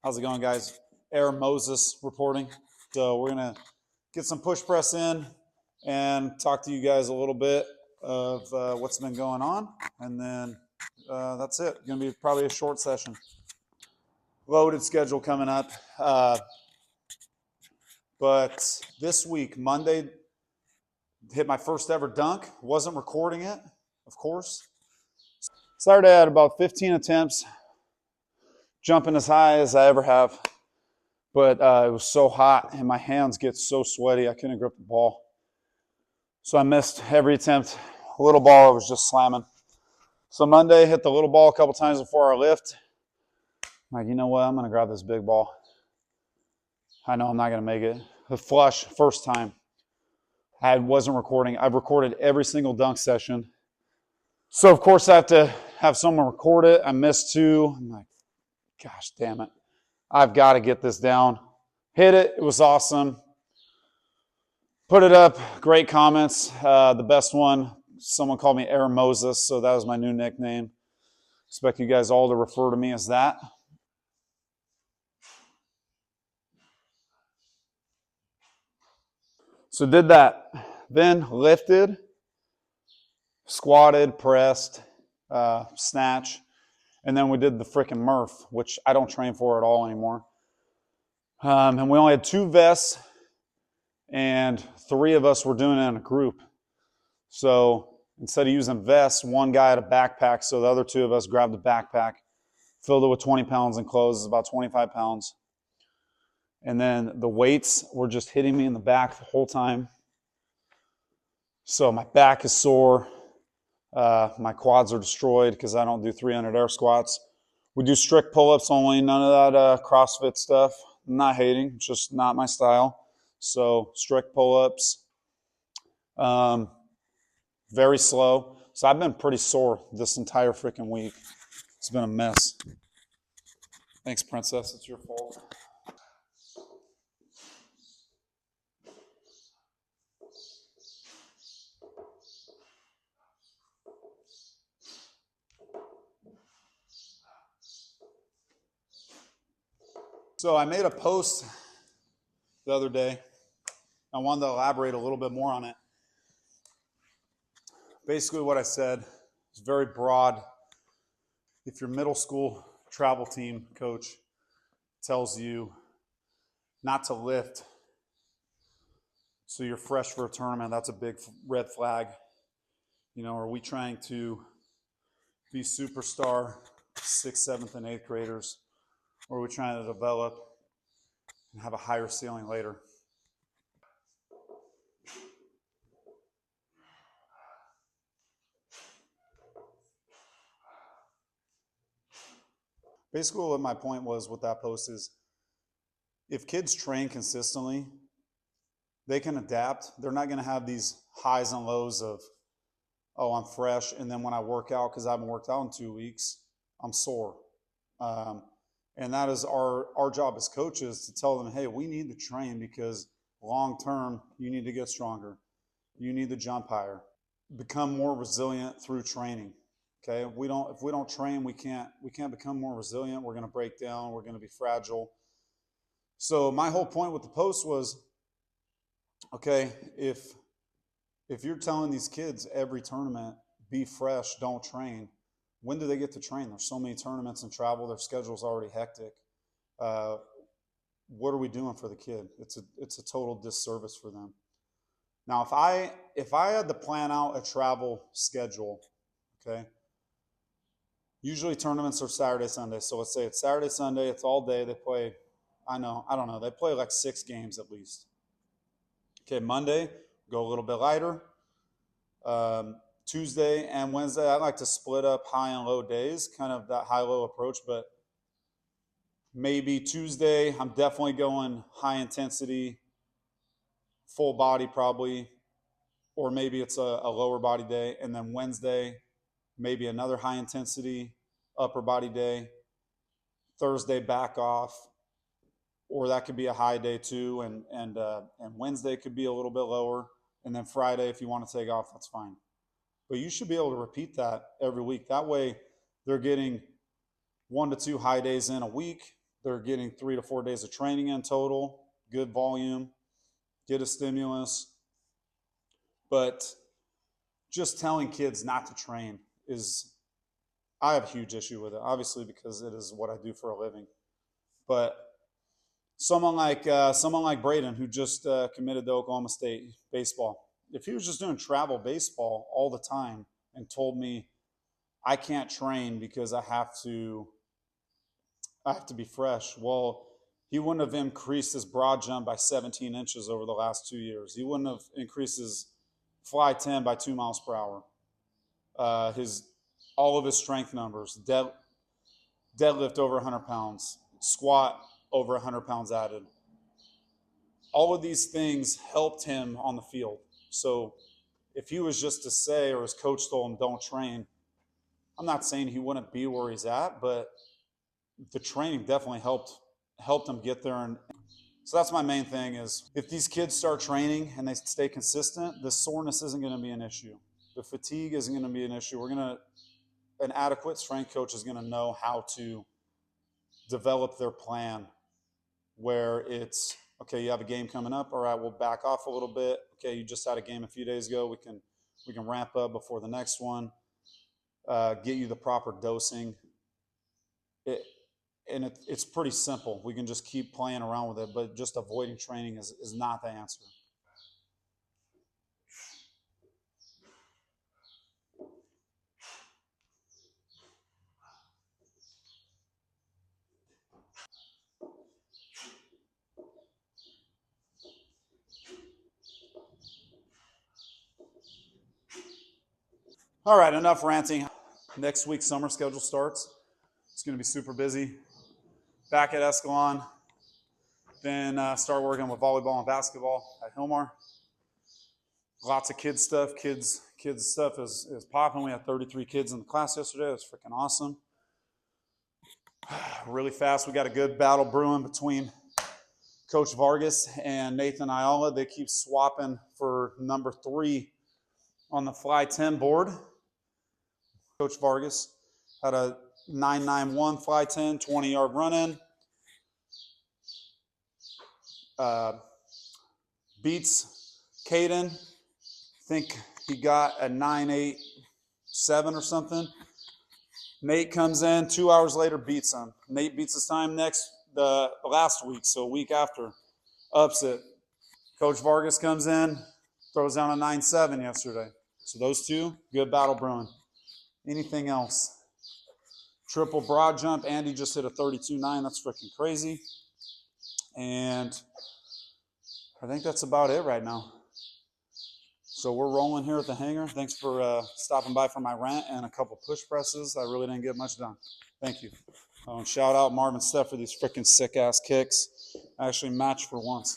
How's it going, guys? Aaron Moses reporting. So we're going to get some push press in and talk to you guys a little bit of what's been going on. And then that's it. Going to be probably a short session. Loaded schedule coming up. But this week, Monday, hit my first ever dunk. Wasn't recording it, of course. Started at about 15 attempts, jumping as high as I ever have. But it was so hot and my hands get so sweaty, I couldn't grip the ball. So I missed every attempt. A little ball, I was just slamming. So Monday, hit the little ball a couple times before our lift. I'm like, you know what? I'm going to grab this big ball. I know I'm not going to make it. The flush, first time. I wasn't recording. I've recorded every single dunk session. So, of course, I have to have someone record it. I missed two. I'm like, gosh, damn it. I've got to get this down. Hit it. It was awesome. Put it up. Great comments. The best one, someone called me Aaron Moses, so that was my new nickname. Expect you guys all to refer to me as that. So did that. Then lifted, squatted, pressed, snatch. And then we did the freaking Murph, which I don't train for at all anymore. And we only had 2 vests, and 3 of us were doing it in a group. So instead of using vests, one guy had a backpack, so the other 2 of us grabbed a backpack, filled it with 20 pounds in clothes. It's about 25 pounds. And then the weights were just hitting me in the back the whole time. So my back is sore. My quads are destroyed because I don't do 300 air squats. We do strict pull-ups only, none of that CrossFit stuff. I'm not hating, it's just not my style. So strict pull-ups. Very slow. So I've been pretty sore this entire freaking week. It's been a mess. Thanks, Princess. It's your fault. So I made a post the other day. I wanted to elaborate a little bit more on it. Basically what I said is very broad. If your middle school travel team coach tells you not to lift, so you're fresh for a tournament, that's a big red flag. You know, are we trying to be superstar 6th, 7th, and 8th graders? Or are we trying to develop and have a higher ceiling later? Basically, what my point was with that post is if kids train consistently, they can adapt. They're not going to have these highs and lows of, oh, I'm fresh, and then when I work out, because I haven't worked out in 2 weeks, I'm sore. And that is our job as coaches to tell them, hey, we need to train because long term, you need to get stronger. You need to jump higher. Become more resilient through training. Okay, if we don't train, we can't become more resilient. We're going to break down. We're going to be fragile. So my whole point with the post was, okay, if you're telling these kids every tournament, be fresh, don't train, when do they get to train? There's so many tournaments and travel. Their schedule's already hectic. What are we doing for the kid? It's a total disservice for them. Now, if I had to plan out a travel schedule, okay, usually tournaments are Saturday, Sunday. So let's say it's Saturday, Sunday. It's all day. They play, I don't know. They play like 6 games at least. Okay, Monday, go a little bit lighter. Tuesday and Wednesday, I like to split up high and low days, kind of that high-low approach. But maybe Tuesday, I'm definitely going high intensity, full body probably, or maybe it's a lower body day. And then Wednesday, maybe another high intensity upper body day. Thursday back off, or that could be a high day too. And Wednesday could be a little bit lower. And then Friday, if you want to take off, that's fine. But you should be able to repeat that every week. That way, they're getting 1 to 2 high days in a week, They're getting 3 to 4 days of training in total, good volume, get a stimulus. But just telling kids not to train is, I have a huge issue with it, obviously, because it is what I do for a living. But someone like Braden, who just committed to Oklahoma State baseball, if he was just doing travel baseball all the time and told me I can't train because I have to be fresh, well, he wouldn't have increased his broad jump by 17 inches over the last 2 years. He wouldn't have increased his fly 10 by 2 miles per hour. All of his strength numbers, deadlift over 100 pounds, squat over 100 pounds added. All of these things helped him on the field. So if he was just to say, or his coach told him, don't train, I'm not saying he wouldn't be where he's at, but the training definitely helped him get there. And so that's my main thing is, if these kids start training and they stay consistent, the soreness isn't going to be an issue. The fatigue isn't going to be an issue. An adequate strength coach is going to know how to develop their plan, where it's, okay, you have a game coming up. All right, we'll back off a little bit. Okay, you just had a game a few days ago. We can ramp up before the next one. Get you the proper dosing. It's pretty simple. We can just keep playing around with it, but just avoiding training is not the answer. All right, enough ranting. Next week, summer schedule starts. It's going to be super busy. Back at Escalon. Then start working with volleyball and basketball at Hillmar. Lots of kids stuff. Kids stuff is popping. We had 33 kids in the class yesterday. It was freaking awesome. Really fast, we got a good battle brewing between Coach Vargas and Nathan Ayala. They keep swapping for number 3 on the fly 10 board. Coach Vargas had a 991 fly 10, 20-yard run-in. Beats Caden. I think he got a 987 or something. Nate comes in 2 hours later, beats him. Nate beats his time the last week, so a week after, ups it. Coach Vargas comes in, throws down a 9.7 yesterday. So those two, good battle brewing. Anything else? Triple broad jump. Andy just hit a 32.9. That's freaking crazy. And I think that's about it right now. So we're rolling here at the hangar. Thanks for stopping by for my rant and a couple push presses. I really didn't get much done. Thank you. Shout out Marvin Steph for these freaking sick-ass kicks. I actually matched for once.